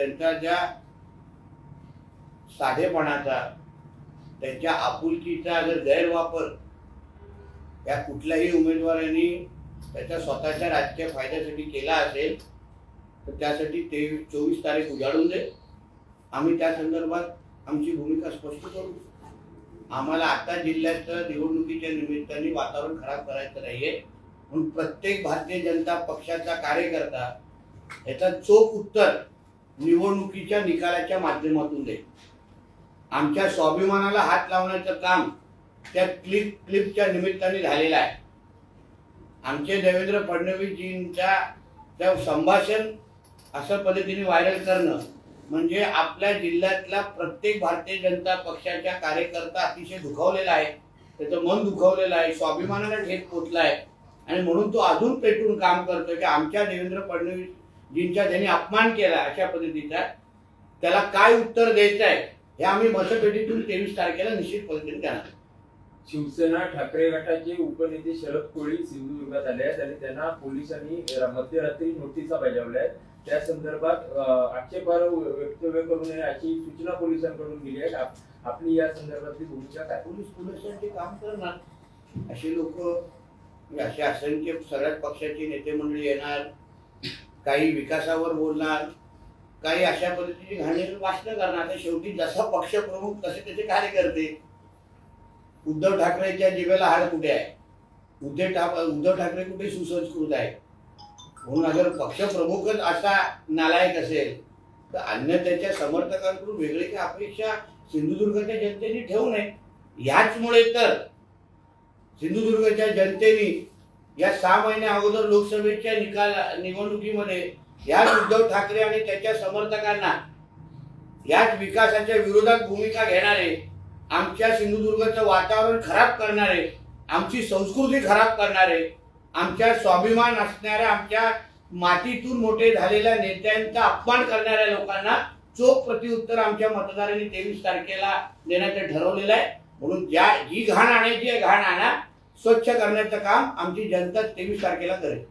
त्यांचा ज्या साधेपणाचा, त्यांच्या आपुलकीचा अगर गैरवापर या कुठल्याही उमेदवारांनी त्याच्या स्वतःच्या राजकीय फायद्यासाठी केला असेल तर त्यासाठी 24 तारीख उजाडून दे. आम्ही त्या संदर्भात आमची भूमिका स्पष्ट करू. आम्हाला आता जिल्ह्यात निवडणुकीच्या निमित्ताने वातावरण खराब करायचं नाहीये, म्हणून प्रत्येक भारतीय जनता पक्षाचा कार्यकर्ता याचा चोख उत्तर निवडणुकीच्या निकालाच्या माध्यमातून दे. आमच्या स्वाभिमानाला हात लावण्याचं काम त्या क्लिपच्या निमित्ताने झालेलं आहे. आमचे देवेंद्र फडणवीसजींचा त्या संभाषण अशा पद्धतीने व्हायरल करणं म्हणजे आपल्या जिल्ह्यातला प्रत्येक भारतीय जनता पक्षाच्या कार्यकर्ता अतिशय दुखावलेला आहे, त्याचं मन दुखावलेलं आहे, स्वाभिमानाला ठेच पोचला आहे आणि म्हणून तो अजून पेटून काम करतोय की आमच्या देवेंद्र फडणवीसजींचा ज्यांनी अपमान केला अशा पद्धतीचा त्याला काय उत्तर द्यायचं आहे हे आम्ही मतपेटीतून 23 तारखेला निश्चित पद्धतीने करणार. शिवसेना ठाकरे गटाचे उपनेते शरद कोळी सिंधुदुर्गात आले आहेत आणि त्यांना पोलिसांनी मध्यरात्री नोटिसा बजावल्या आहेत. त्या संदर्भात आक्षेपार्ह वक्तव्य करू नये अशी सूचना पोलिसांकडून दिली आहे. आपली या संदर्भातली भूमिका काय? पोलिसांचे काम करणार असे लोक असे असंख्य सगळ्याच पक्षाचे नेते मंडळी येणार, काही विकासावर बोलणार, काही अशा पद्धतीची घाणेरडी भाषणं करणार. तर शेवटी जसा पक्षप्रमुख तसे त्याचे कार्यकर्ते. उद्धव ठाकरेच्या जिभेला हाड कुठे आहे? उद्धव ठाकरे कुठे सुसंस्कृत आहे? म्हणून अगर पक्षप्रमुखच असा नालायक असेल तर अन्य त्याच्या समर्थकांकडून वेगळी काही अपेक्षा सिंधुदुर्गच्या जनतेने ठेवू नये. याचमुळे तर सिंधुदुर्गच्या जनतेने या 6 महिन्या अगोदर लोकसभेच्या निवडणुकीमध्ये याच उद्धव ठाकरे आणि त्याच्या समर्थकांना याच विकासाच्या विरोधात भूमिका घेणारे, आमच्या सिंधुदुर्गाचं वातावरण खराब करणारे, आमची संस्कृती खराब करणारे, आमच्या स्वाभिमान असणाऱ्या आमच्या मातीतून मोठे झालेल्या नेत्यांचा अपमान करणाऱ्या लोकांना चोख प्रत्युत्तर आमच्या मतदारांनी 23 तारखेला देण्याचं ठरवलेलं आहे. म्हणून जी घाण आणायची आहे घाण आणा, स्वच्छ करण्याचं काम आमची जनता 23 तारखेला करेल.